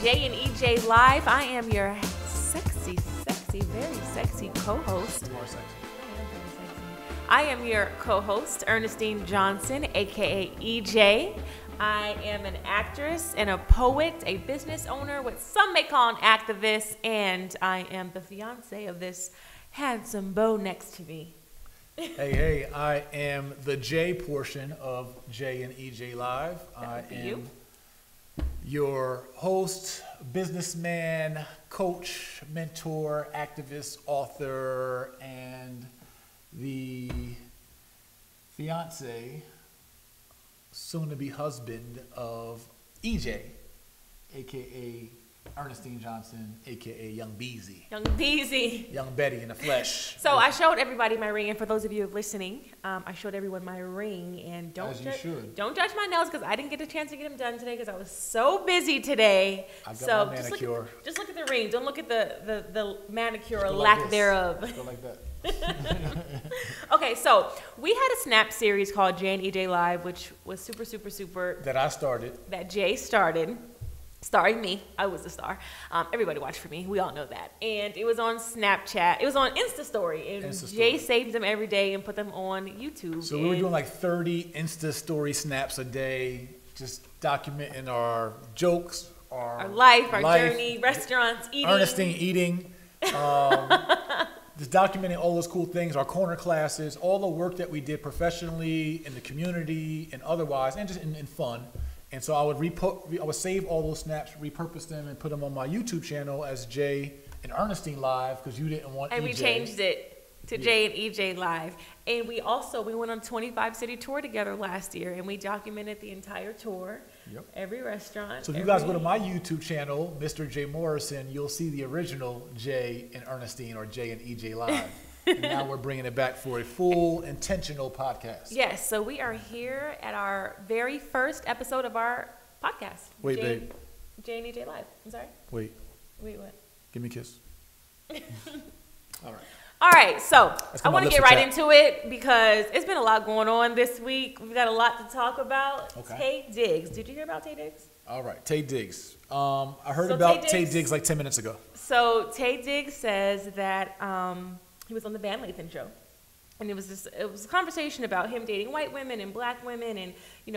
Jay and EJ Live. I am your sexy, very sexy co-host. More sexy. I am your co-host, Ernestine Johnson, aka EJ. I am an actress and a poet, a business owner, what some may call an activist, and I am the fiance of this handsome beau next to me. Hey, I am the J portion of Jay and EJ Live. I am you. Your host, businessman, coach, mentor, activist, author, and the fiance, soon-to-be husband of EJ, aka Ernestine Johnson, aka Young Beezy. Young Beezy. Young Betty in the flesh. So I showed everybody my ring, and for those of you listening, I showed everyone my ring, and don't judge my nails because I didn't get a chance to get them done today because I was so busy today. I got my just manicure. Just look at the ring. Don't look at the manicure or Just lack like thereof. Just go like that. Okay, so we had a Snap series called Jay and EJ Live, which was super. That I started. That Jay started. Starring me. I was the star. Everybody watched for me. We all know that. And it was on Snapchat. It was on Insta Story. And Jay saved them every day and put them on YouTube. So we were doing like 30 Insta Story snaps a day, just documenting our jokes, our life, our journey, restaurants, eating. Ernestine eating. Just documenting all those cool things, our corner classes, all the work that we did professionally, in the community, and otherwise, and just in fun. And so I would save all those snaps, repurpose them, and put them on my YouTube channel as Jay and Ernestine Live because you didn't want EJ. And we changed it to Jay and EJ Live. And we went on a 25-city tour together last year, and we documented the entire tour, every restaurant. So if you guys go to my YouTube channel, Mr. Jay Morrison, you'll see the original Jay and Ernestine or Jay and EJ Live. And now we're bringing it back for a full, intentional podcast. Yes, so we are here at our very first episode of our podcast. Wait, babe. Jay and EJ Live. I'm sorry? Wait, what? give me a kiss. All right, so I want to get right into it because it's been a lot going on this week. We've got a lot to talk about. Okay. Taye Diggs. Did you hear about Taye Diggs? All right, Taye Diggs. I heard about Taye Diggs like 10 minutes ago. So Taye Diggs says that he was on the Van Lathan show. And it was a conversation about him dating white women and black women and,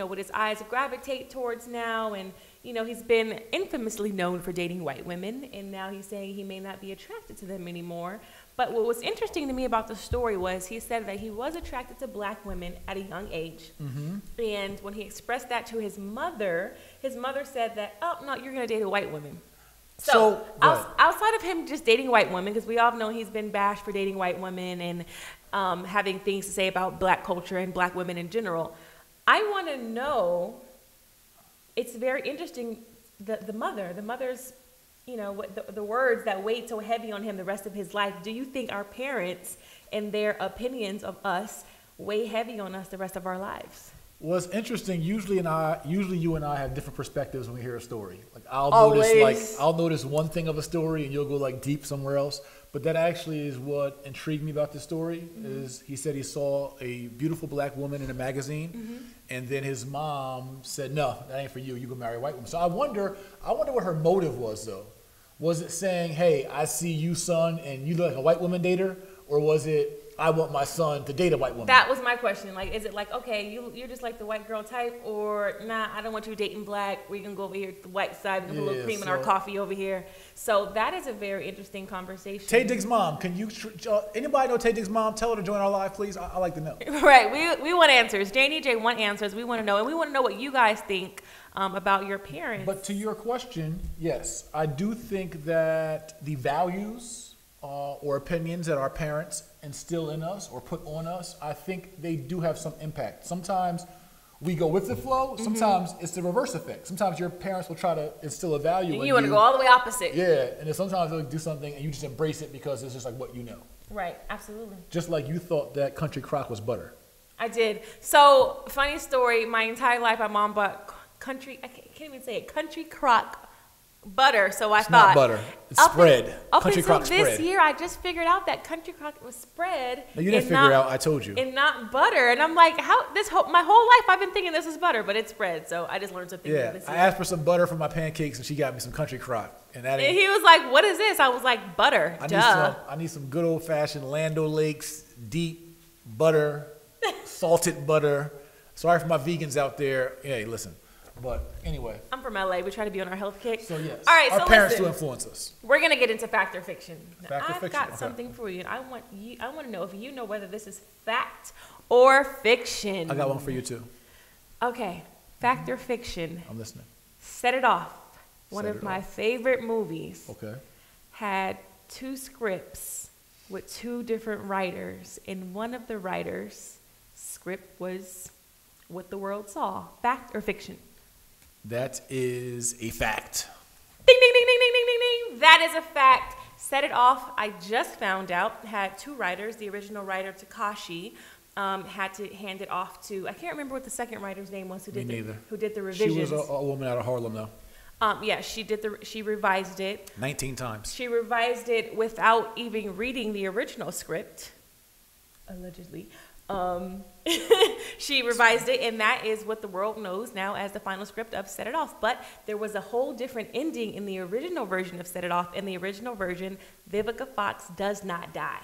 what his eyes gravitate towards now. And, he's been infamously known for dating white women. And now he's saying he may not be attracted to them anymore. But what was interesting to me about the story was he said that he was attracted to black women at a young age. Mm-hmm. And when he expressed that to his mother said that, oh, no, you're going to date a white woman. So outside of him just dating white women, because we all know he's been bashed for dating white women and having things to say about black culture and black women in general, I want to know, it's very interesting, the mother's, what the words that weighed so heavy on him the rest of his life. Do you think our parents and their opinions of us weigh heavy on us the rest of our lives? Well, it's interesting. Usually you and I have different perspectives when we hear a story. Like I'll notice one thing of a story and you'll go like deep somewhere else. But that actually is what intrigued me about this story. Mm-hmm. Is he said he saw a beautiful black woman in a magazine, mm-hmm. and then his mom said, "No, that ain't for you. You go marry a white woman." So I wonder what her motive was though. Was it saying, "Hey, I see you, son, and you look like a white woman dater," or was it, I want my son to date a white woman? That was my question. Like, is it like, okay, you're just like the white girl type, or nah, I don't want you dating black. We can go over here to the white side and put a little cream in our coffee over here. So that is a very interesting conversation. Taye Diggs' mom, can you, anybody know Taye Diggs' mom? Tell her to join our live, please. I like to know. Right, we want answers. Jay and EJ want answers. We want to know, and we want to know what you guys think about your parents. But to your question, yes, I do think that the values or opinions that our parents instill in us or put on us, I think they do have some impact. Sometimes we go with the flow. Sometimes it's the reverse effect. Sometimes your parents will try to instill a value. And you want to go all the way opposite. Yeah, and then sometimes they'll do something and you just embrace it because it's just like what you know. Right, absolutely. Just like you thought that country crock was butter. I did. So, funny story, my entire life my mom bought I can't even say it, country crock butter. So I thought. Not butter. It's spread. Up Country until crock this spread. year, I just figured out that country crock was spread. No, you didn't figure out. I told you. And not butter. And I'm like, my whole life I've been thinking this is butter, but it's spread. So I just learned something new this year. I asked for some butter for my pancakes, and she got me some country crock. And he was like, what is this? I was like, butter. I need some good old-fashioned Land O'Lakes, deep butter, salted butter. Sorry for my vegans out there. Hey, listen. But anyway. I'm from LA. We try to be on our health kick. So yes. All right, our parents do influence us. We're gonna get into fact or fiction. I've got something for you, and I want to know if you know whether this is fact or fiction. I got one for you too. Okay, fact or fiction. I'm listening. Set It Off. One of my favorite movies. Okay. Had 2 scripts with 2 different writers, and one of the writers' script was What the World Saw. Fact or fiction? That is a fact. Ding, ding, ding, ding, ding, ding, ding, ding. That is a fact. Set It Off, I just found out, had 2 writers. The original writer, Takashi, had to hand it off to, I can't remember what the second writer's name was who did the revisions. She was a woman out of Harlem, though. Yeah, she revised it. 19 times. She revised it without even reading the original script, allegedly. She revised it, and that is what the world knows now as the final script of Set It Off. But there was a whole different ending in the original version of Set It Off. In the original version, Vivica Fox does not die.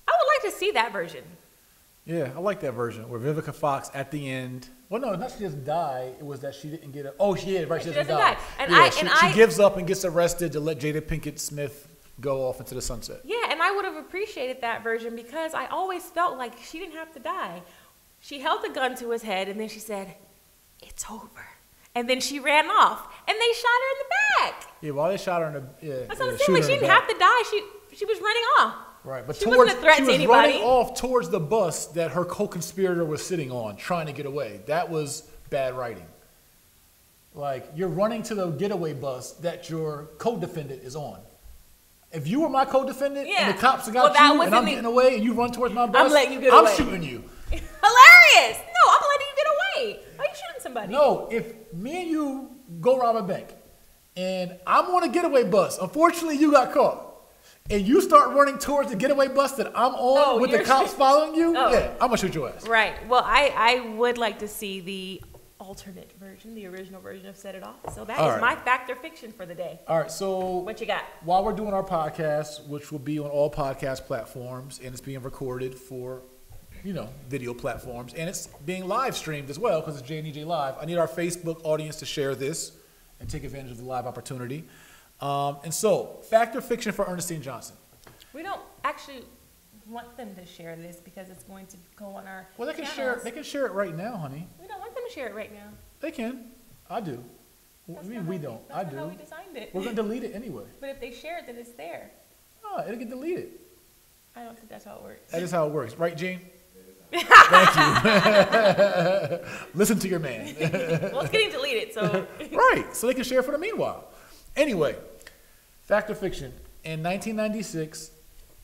I would like to see that version. Yeah, I like that version where Vivica Fox at the end. Well, no, not she doesn't die. It was that she didn't get a. Oh, she did, right? She doesn't die. She gives up and gets arrested to let Jada Pinkett Smith go off into the sunset. Yeah, and I would have appreciated that version because I always felt like she didn't have to die. She held the gun to his head, and then she said, "It's over." And then she ran off, and they shot her in the back. Yeah, while they shot her in the that's what I'm saying. Like, she didn't have to die. She was running off. Right, but she wasn't a threat to anybody. Running off towards the bus that her co-conspirator was sitting on, trying to get away. That was bad writing. Like, you're running to the getaway bus that your co-defendant is on. If you were my co-defendant and the cops got you and I'm getting away and you run towards my bus, I'm letting you get away. I'm shooting you. Hilarious! No, I'm letting you get away. Why are you shooting somebody? No, if me and you go rob a bank and I'm on a getaway bus, unfortunately you got caught, and you start running towards the getaway bus that I'm on with the cops following you, yeah, I'm going to shoot your ass. Right. Well, I would like to see the alternate version, the original version of Set It Off. So that is my fact or fiction for the day. All right, so what you got? While we're doing our podcast, which will be on all podcast platforms, and it's being recorded for, video platforms, and it's being live streamed as well because it's J&EJ Live. I need our Facebook audience to share this and take advantage of the live opportunity. And so, fact or fiction for Ernestine Johnson? We don't actually want them to share this because it's going to go on our Well, they can share it. They can share it right now, honey. We don't want them to share it right now. They can. I do. I mean, we don't. I do. That's not how we designed it. We're going to delete it anyway. But if they share it, then it's there. Oh, it'll get deleted. I don't think that's how it works. That is how it works. Right, Gene? Thank you. Listen to your man. Well, it's getting deleted, so. Right. So they can share for the meanwhile. Anyway, fact or fiction. In 1996,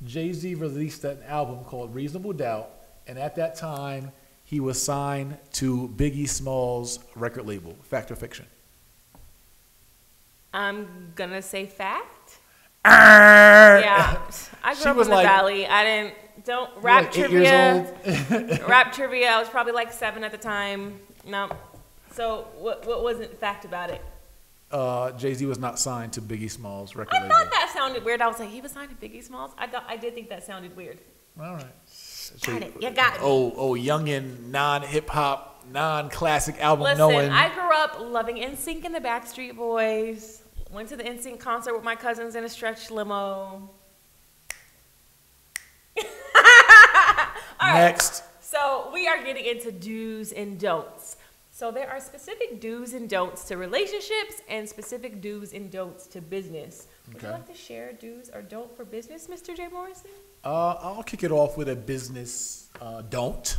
Jay-Z released an album called Reasonable Doubt, and at that time, he was signed to Biggie Smalls' record label. Fact or fiction? I'm gonna say fact. Yeah, I grew up in the Valley. Rap trivia. Rap trivia. I was probably like 7 at the time. No. So what wasn't fact about it? Jay-Z was not signed to Biggie Smalls' record label. I thought that sounded weird. I was like, he was signed to Biggie Smalls? I did think that sounded weird. All right. Darn it, you got me. Oh, youngin', non-hip-hop, non-classic album Listen, knowing. I grew up loving NSYNC and the Backstreet Boys. Went to the NSYNC concert with my cousins in a stretch limo. All Next. Right. So we are getting into do's and don'ts. So there are specific do's and don'ts to relationships and specific do's and don'ts to business. Would you like to share a do's or don't for business, Mr. Jay Morrison? I'll kick it off with a business don't.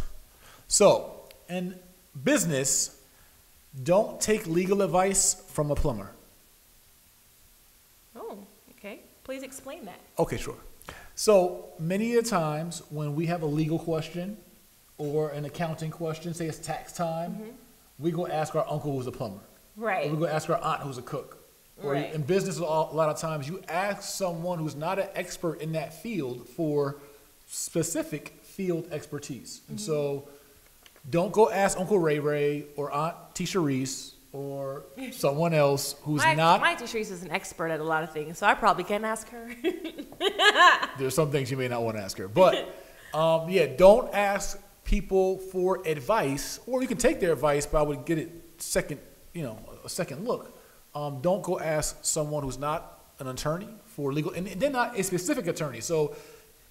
So, in business, don't take legal advice from a plumber. Oh, okay. Please explain that. Okay, sure. So, many of the times when we have a legal question or an accounting question, say it's tax time, we go ask our uncle who's a plumber. Right. Or we go ask our aunt who's a cook. Or in business, a lot of times you ask someone who's not an expert in that field for specific field expertise. And so don't go ask Uncle Ray Ray or Aunt Tisha Reese or someone else who's not. My Tisha Reese is an expert at a lot of things, so I probably can ask her. There's some things you may not want to ask her. But, don't ask people for advice, or you can take their advice, but I would get it a second look. Don't go ask someone who's not an attorney for legal, and they're not a specific attorney. So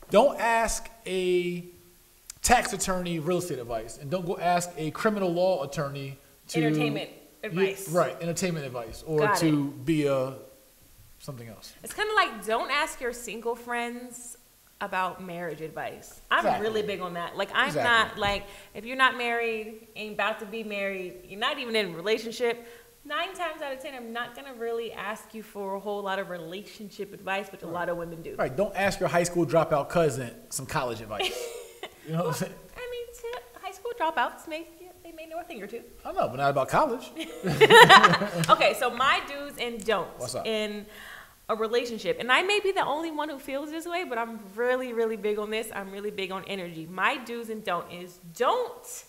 don't ask a tax attorney real estate advice, and don't go ask a criminal law attorney to entertainment advice. Right, entertainment advice, or be something else. It's kind of like, don't ask your single friends about marriage advice. I'm really big on that. Like, I'm not like, if you're not married, ain't about to be married, you're not even in a relationship, 9 times out of 10, I'm not going to really ask you for a whole lot of relationship advice, which a lot of women do. Right. Don't ask your high school dropout cousin some college advice. You know what I'm saying? I mean, high school dropouts, they may know a thing or two. I know, but not about college. Okay, so my do's and don'ts What's up? In a relationship. And I may be the only one who feels this way, but I'm really, really big on this. I'm really big on energy. My do's and don'ts is don't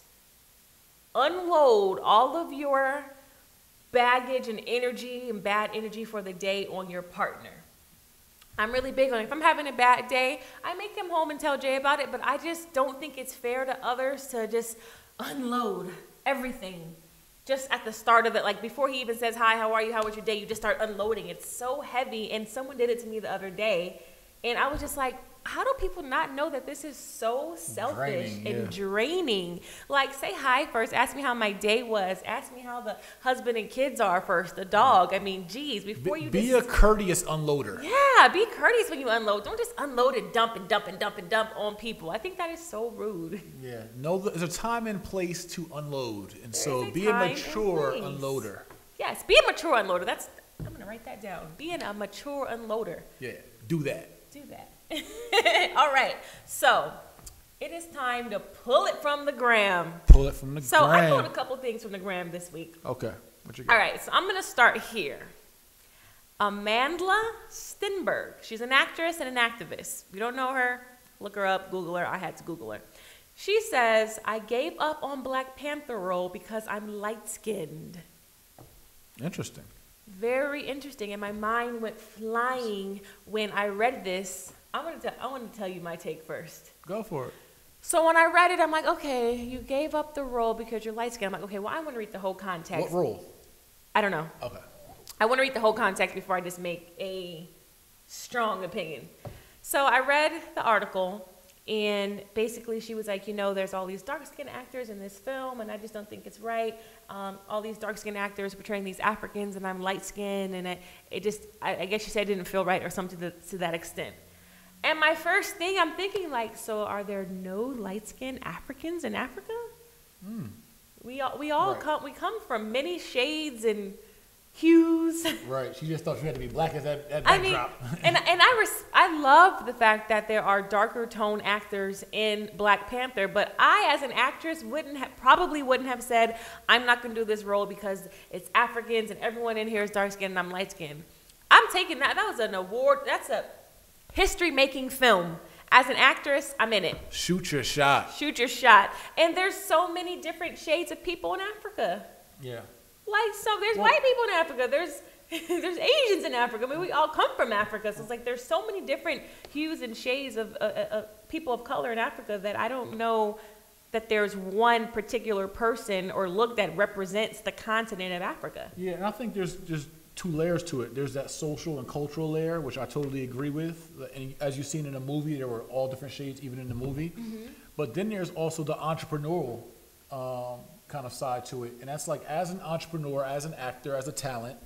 unload all of your baggage and energy and bad energy for the day on your partner. I'm really big on it. If I'm having a bad day, I may come home and tell Jay about it, but I just don't think it's fair to others to just unload everything just at the start of it. Like, before he even says, hi, how are you, how was your day, you just start unloading. It's so heavy. And someone did it to me the other day, and I was just like, how do people not know that this is so selfish and draining? Like, say hi first. Ask me how my day was. Ask me how the husband and kids are first, the dog. I mean, geez, before you be a courteous unloader. Yeah, be courteous when you unload. Don't just unload and dump and dump and dump and dump on people. I think that is so rude. Yeah, no, there's a time and place to unload. And so be a mature unloader. Yes, be a mature unloader. I'm going to write that down. Being a mature unloader. Yeah, do that. Do that. All right, so it is time to pull it from the gram. Pull it from the gram. So I pulled a couple things from the gram this week. Okay, what you got? All right, so I'm going to start here. Amandla Stenberg. She's an actress and an activist. If you don't know her, look her up, Google her. I had to Google her. She says, I gave up on Black Panther role because I'm light-skinned. Interesting. Very interesting, and my mind went flying when I read this. I want to tell you my take first. Go for it. So when I read it, I'm like, okay, you gave up the role because you're light-skinned. I'm like, okay, well, I want to read the whole context. What role? I don't know. Okay. I want to read the whole context before I just make a strong opinion. So I read the article, and basically she was like, there's all these dark-skinned actors in this film, and I just don't think it's right. All these dark-skinned actors portraying these Africans, and I'm light-skinned, and I guess she said it didn't feel right or something to that extent. And my first thing, I'm thinking, like, so are there no light-skinned Africans in Africa? We all come from many shades and hues. Right. She just thought she had to be black as that backdrop. And I love the fact that there are darker tone actors in Black Panther, but I, as an actress, probably wouldn't have said, I'm not going to do this role because it's Africans and everyone in here is dark-skinned and I'm light-skinned. I'm taking that. That was an award. That's a history-making film. As an actress, I'm in it. Shoot your shot. Shoot your shot. And there's so many different shades of people in Africa. Yeah. Like, so there's white people in Africa. There's Asians in Africa. I mean, we all come from Africa. So it's like there's so many different hues and shades of people of color in Africa that I don't know that there's one particular person or look that represents the continent of Africa. Yeah, and I think there's 2 layers to it. There's that social and cultural layer, which I totally agree with. And as you've seen in the movie, there were all different shades even in the movie. Mm-hmm. But then there's also the entrepreneurial kind of side to it. And that's like, as an entrepreneur, as an actor, as a talent,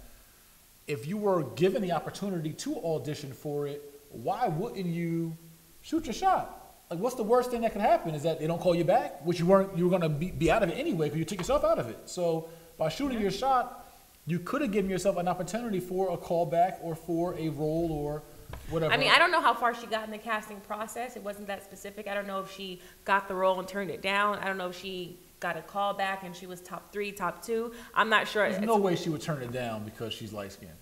if you were given the opportunity to audition for it, why wouldn't you shoot your shot? Like, what's the worst thing that could happen? Is that they don't call you back, which you were going to be out of it anyway because you took yourself out of it. So by shooting your shot, you could have given yourself an opportunity for a callback or for a role or whatever. I mean, I don't know how far she got in the casting process. It wasn't that specific. I don't know if she got the role and turned it down. I don't know if she got a callback and she was top 3, top 2. I'm not sure. There's no way she would turn it down because she's light-skinned.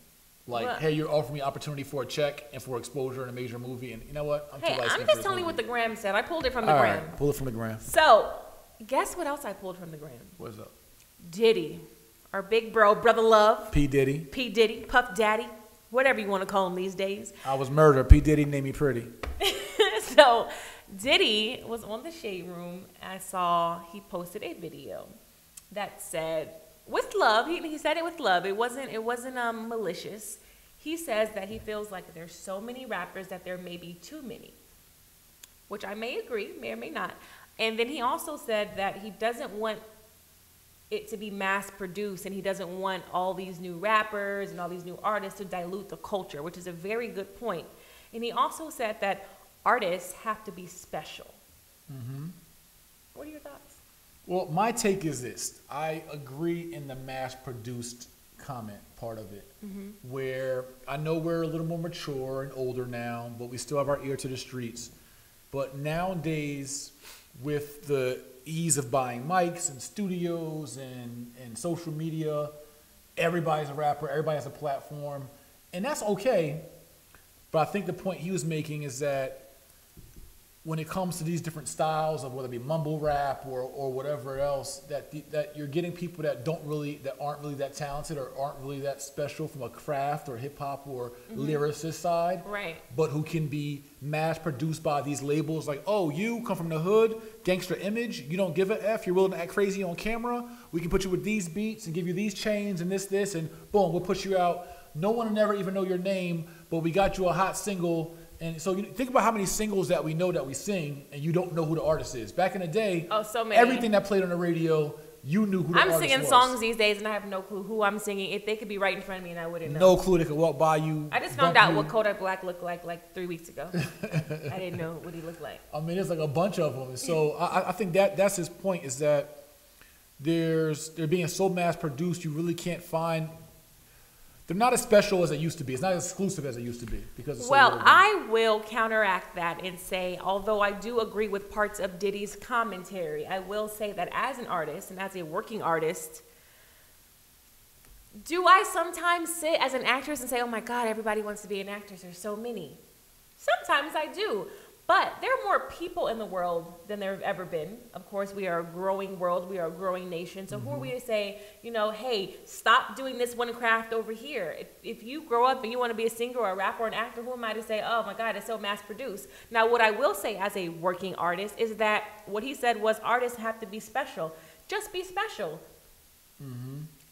Like, Well, hey, you're offering me opportunity for a check and for exposure in a major movie, and you know what? I'm too light-skinned I'm for just this telling you movie. what the gram said. I pulled it from the All gram. right, pull it from the gram. So, guess what else I pulled from the gram? What's up? Diddy, our big bro, brother love. P. Diddy. P. Diddy, Puff Daddy, whatever you want to call him these days. I was murdered. P. Diddy named me pretty. So, Diddy was on the Shade Room. I saw he posted a video that said, with love, he said it with love. It wasn't malicious. He says that he feels like there's so many rappers that there may be too many, which I may agree, may or may not. And then he also said that he doesn't want it to be mass produced, and he doesn't want all these new rappers and all these new artists to dilute the culture, which is a very good point. And he also said that artists have to be special. Mm-hmm. What are your thoughts? Well, my take is this. I agree in the mass-produced comment part of it, where I know we're a little more mature and older now, but we still have our ear to the streets. But nowadays, with the ease of buying mics and studios and social media, everybody's a rapper, everybody has a platform, and that's okay. But I think the point he was making is that when it comes to these different styles of whether it be mumble rap or whatever else, that you're getting people that aren't really that talented or aren't really that special from a craft or hip hop or lyricist side, Right. but who can be mass produced by these labels like, oh, you come from the hood, gangster image, you don't give a F, you're willing to act crazy on camera, we can put you with these beats and give you these chains and this, and boom, we'll put you out. No one will never even know your name, but we got you a hot single. And so you think about how many singles that we know that we sing, and you don't know who the artist is. Back in the day, so many. Everything that played on the radio, you knew who the artist was. I'm singing songs these days, and I have no clue who I'm singing. If they could be right in front of me, and I wouldn't know. No clue. They could walk by you. I just found out what Kodak Black looked like 3 weeks ago. I didn't know what he looked like. I mean, there's like a bunch of them. And so I think that's his point, is that they're being so mass produced, you really can't find. They're not as special as it used to be. It's not as exclusive as it used to be because it's so Well, little. I will counteract that and say, although I do agree with parts of Diddy's commentary, I will say that as an artist and as a working artist, do I sometimes sit as an actress and say, oh my God, everybody wants to be an actress, there's so many? Sometimes I do. But there are more people in the world than there have ever been. Of course, we are a growing world. We are a growing nation. So who are we to say, hey, stop doing this one craft over here? If you grow up and you want to be a singer or a rapper or an actor, who am I to say, oh, my God, it's so mass-produced? Now, what I will say as a working artist is that what he said was artists have to be special. Just be special.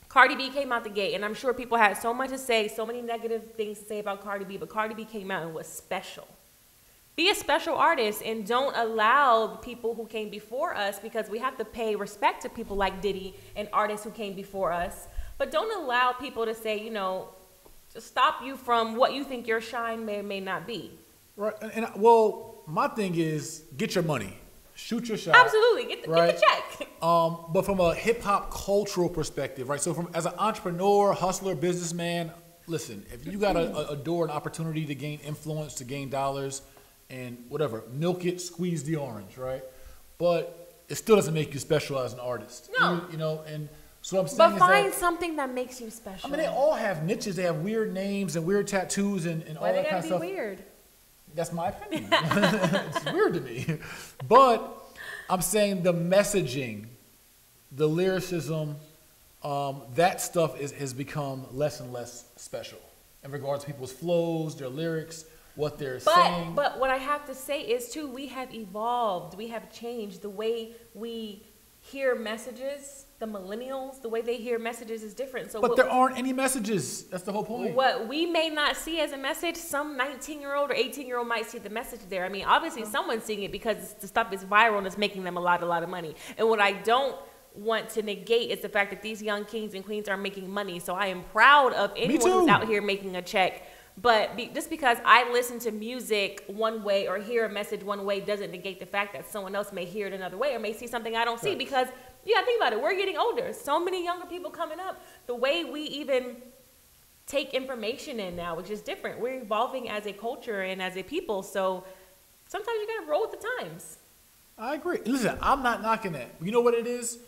Cardi B came out the gate, and I'm sure people had so much to say, so many negative things to say about Cardi B, but Cardi B came out and was special. Be a special artist and don't allow the people who came before us, because we have to pay respect to people like Diddy and artists who came before us. But don't allow people to say, to stop you from what you think your shine may or may not be. Right. And well, my thing is get your money. Shoot your shot. Absolutely. Get the check. But from a hip hop cultural perspective, right? So as an entrepreneur, hustler, businessman, listen, if you got a door, an opportunity to gain influence, to gain dollars, and whatever, milk it, squeeze the orange, right? But it still doesn't make you special as an artist. No. And so I'm saying But is find that, something that makes you special. I mean, they all have niches. They have weird names and weird tattoos and all that kind of stuff. Why they gotta be weird? That's my opinion. It's weird to me. But I'm saying the messaging, the lyricism, that stuff has become less and less special in regards to people's flows, their lyrics, what they're saying. But what I have to say is, too, we have evolved. We have changed. The way we hear messages, the millennials, the way they hear messages is different. But there aren't any messages. That's the whole point. What we may not see as a message, some 19-year-old or 18-year-old might see the message there. I mean, obviously someone's seeing it because the stuff is viral and it's making them a lot of money. And what I don't want to negate is the fact that these young kings and queens are making money. So I am proud of anyone who's out here making a check. But just because I listen to music one way or hear a message one way doesn't negate the fact that someone else may hear it another way or may see something I don't see. Because, think about it. We're getting older. So many younger people coming up. The way we even take information in now, which is different. We're evolving as a culture and as a people. So sometimes you got to roll with the times. I agree. Listen, I'm not knocking that. You know what it is?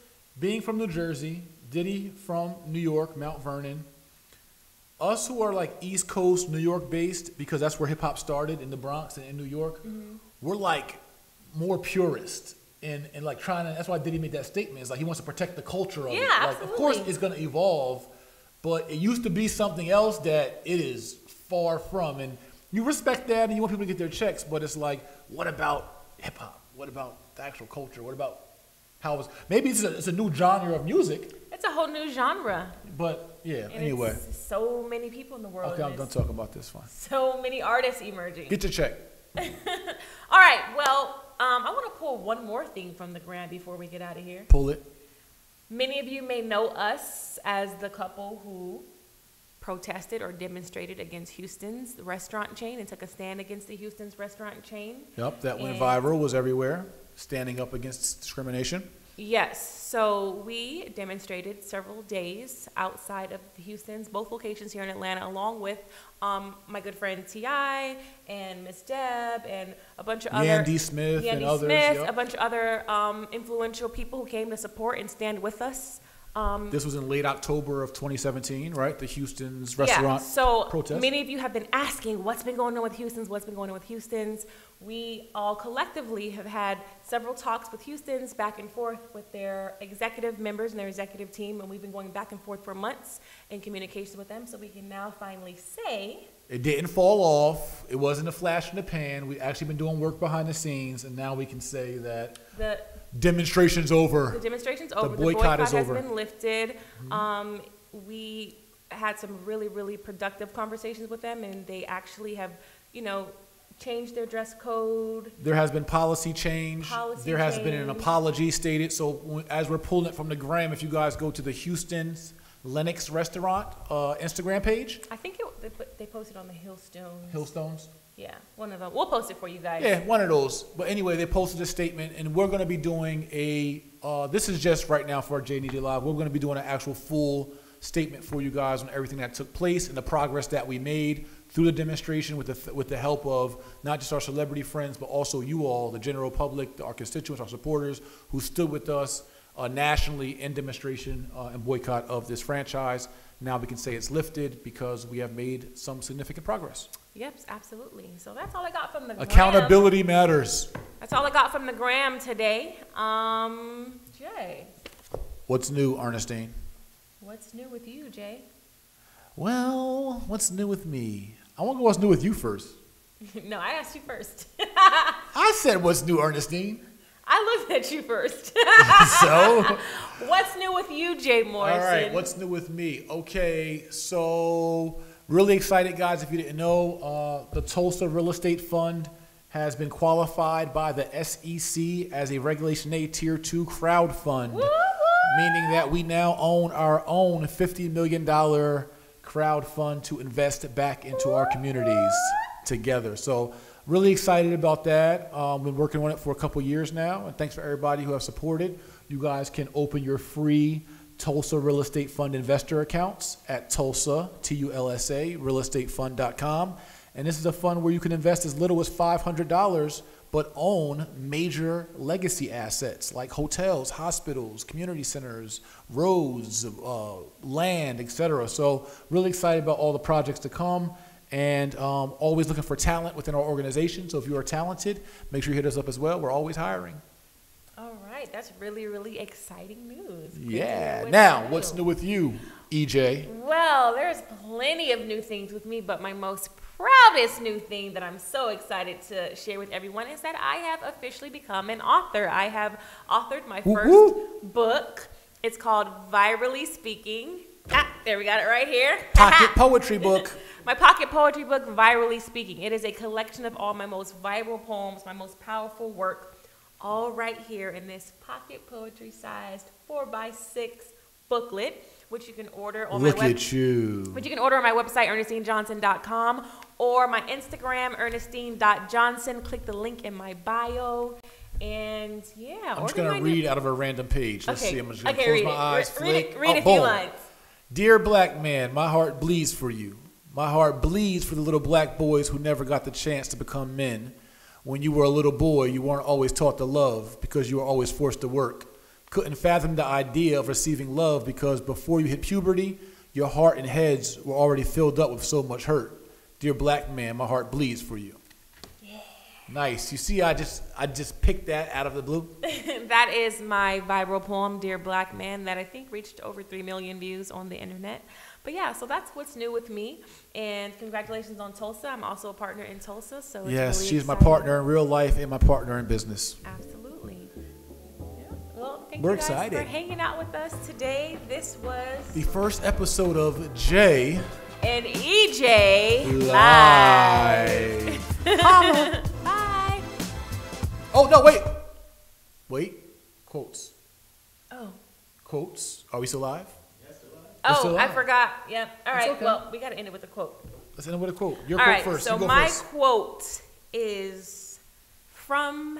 Being from New Jersey, Diddy from New York, Mount Vernon, us who are like East Coast, New York based, because that's where hip hop started in the Bronx and in New York, we're like more purist and like trying to, that's why Diddy made that statement. It's like he wants to protect the culture of it. Like, absolutely. of course it's going to evolve, but it used to be something else that it is far from. And you respect that and you want people to get their checks, but it's like, what about hip hop? What about the actual culture? What about how it's, maybe it's a new genre of music. It's a whole new genre. But yeah, And anyway. it's so many people in the world. Okay, I'm done talking about this. Fine. So many artists emerging. Get your check. All right, well, I want to pull one more thing from the gram before we get out of here. Pull it. Many of you may know us as the couple who protested or demonstrated against Houston's restaurant chain and took a stand against the Houston's restaurant chain. Yep, that went viral, was everywhere, standing up against discrimination. Yes, so we demonstrated several days outside of Houston's, both locations here in Atlanta, along with my good friend T.I. and Miss Deb and a bunch of Yandy Smith and others. Yep. A bunch of other influential people who came to support and stand with us. This was in late October of 2017, right? The Houston's restaurant protest. So many of you have been asking, what's been going on with Houston's? What's been going on with Houston's? We all collectively have had several talks with Houston's back and forth with their executive members and their executive team, and we've been going back and forth for months in communication with them, so we can now finally say it didn't fall off. It wasn't a flash in the pan. We've actually been doing work behind the scenes, and now we can say that the demonstration's over. The demonstration's over. The boycott is over. Has been lifted. We had some really, really productive conversations with them, and they actually have, changed their dress code. There has been policy change. There has been an apology stated. So as we're pulling it from the gram, if you guys go to the Houston's Lennox restaurant Instagram page. I think they posted on the Hillstones. Hillstones? Yeah, one of them. We'll post it for you guys. Yeah, one of those. But anyway, they posted a statement, and we're going to be doing this is just right now for our JDJ Live. We're going to be doing an actual full statement for you guys on everything that took place and the progress that we made through the demonstration with the help of not just our celebrity friends, but also you all, the general public, our constituents, our supporters, who stood with us nationally in demonstration and boycott of this franchise. Now we can say it's lifted because we have made some significant progress. Yep, absolutely. So that's all I got from the gram. Accountability matters. That's all I got from the gram today. Jay. What's new, Ernestine? What's new with you, Jay? Well, what's new with me? I want to go what's new with you first. No, I asked you first. I said what's new, Ernestine. I looked at you first. So? What's new with you, Jay Morrison? All right, what's new with me? Okay, so really excited, guys. If you didn't know, the Tulsa Real Estate Fund has been qualified by the SEC as a Regulation A Tier 2 crowd fund, meaning that we now own our own $50 million crowd fund to invest back into our communities together. So really excited about that. Been working on it for a couple years now, and thanks for everybody who have supported. You guys can open your free Tulsa Real Estate Fund investor accounts at Tulsa, Tulsa, realestatefund.com. And this is a fund where you can invest as little as $500, but own major legacy assets like hotels, hospitals, community centers, roads, land, etc. So really excited about all the projects to come. And always looking for talent within our organization. So if you are talented, make sure you hit us up as well. We're always hiring. All right. That's really, really exciting news. Yeah. Now, what's new with you, EJ? Well, there's plenty of new things with me, but my most proudest new thing that I'm so excited to share with everyone is that I have officially become an author. I have authored my first book. It's called Virally Speaking. There, we got it right here. Pocket poetry book. My pocket poetry book, Virally Speaking. It is a collection of all my most viral poems, my most powerful work, all right here in this pocket poetry-sized 4x6 booklet, which you can order on my website. Look at you. Which you can order on my website, ErnestineJohnson.com, or my Instagram, Ernestine.Johnson. Click the link in my bio. And yeah, I'm just going to read out of a random page. Let's see. I'm just going to close my eyes. Read a few lines. Dear black man, my heart bleeds for you. My heart bleeds for the little black boys who never got the chance to become men. When you were a little boy, you weren't always taught to love because you were always forced to work. Couldn't fathom the idea of receiving love because before you hit puberty, Your heart and heads were already filled up with so much hurt. Dear black man, my heart bleeds for you. Yeah. Nice. You see, I just picked that out of the blue. That is my viral poem, Dear Black Man, that I think reached over 3 million views on the internet. But yeah, so that's what's new with me. And congratulations on Tulsa. I'm also a partner in Tulsa. So it's yes, really she's exciting. my partner in real life and my partner in business. Absolutely. Yeah. Well, thank We're you guys excited for hanging out with us today. This was the first episode of Jay and EJ Live. Bye. Oh, no, wait. Quotes. Oh. Quotes. Are we still live? Oh, I forgot. Yep. All right. Okay. Well, we got to end it with a quote. Let's end it with a quote. Your All quote right, first. so you go my first. quote is from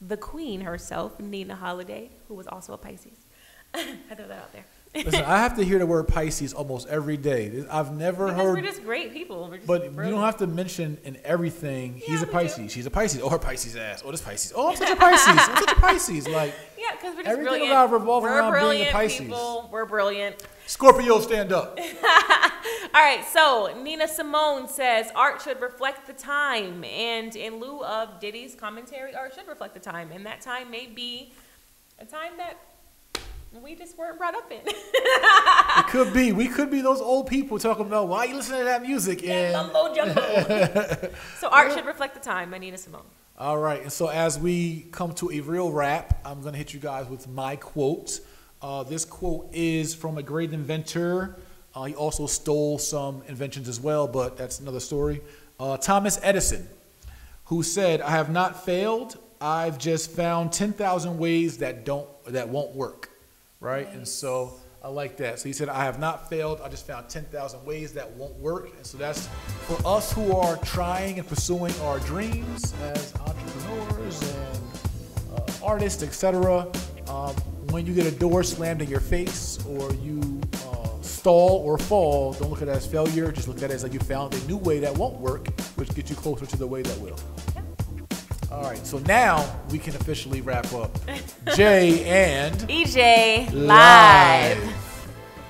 the queen herself, Nina Holiday, who was also a Pisces. I throw that out there. Listen, I have to hear the word Pisces almost every day. I've never Because heard. we're just great people. We're just But you brilliant. don't have to mention in everything. Yeah, He's a we Pisces. do. She's a Pisces. Oh, her Pisces ass. Oh, this Pisces. Oh, I'm such a Pisces. I'm such a Pisces. Like yeah, because we're just everything brilliant. about revolving We're around being a brilliant Pisces. people. We're brilliant. Scorpio, stand up. All right, so Nina Simone says art should reflect the time, and in lieu of Diddy's commentary, art should reflect the time, and that time may be a time that we just weren't brought up in. It could be. We could be those old people talking about why you listening to that music. Yeah, And mumbo jumbo. So art should reflect the time by Nina Simone. all right, and so as we come to a real wrap, I'm going to hit you guys with my quote. This quote is from a great inventor. He also stole some inventions as well, but that's another story. Thomas Edison, who said, "I have not failed. I've just found 10,000 ways that won't work." Right? Nice. And so I like that. So he said, "I have not failed. I just found 10,000 ways that won't work." And so that's for us who are trying and pursuing our dreams as entrepreneurs and artists, etc. When you get a door slammed in your face or you stall or fall, don't look at it as failure. Just look at it as like you found a new way that won't work, which gets you closer to the way that will. Yep. All right, so now we can officially wrap up. Jay and EJ Live.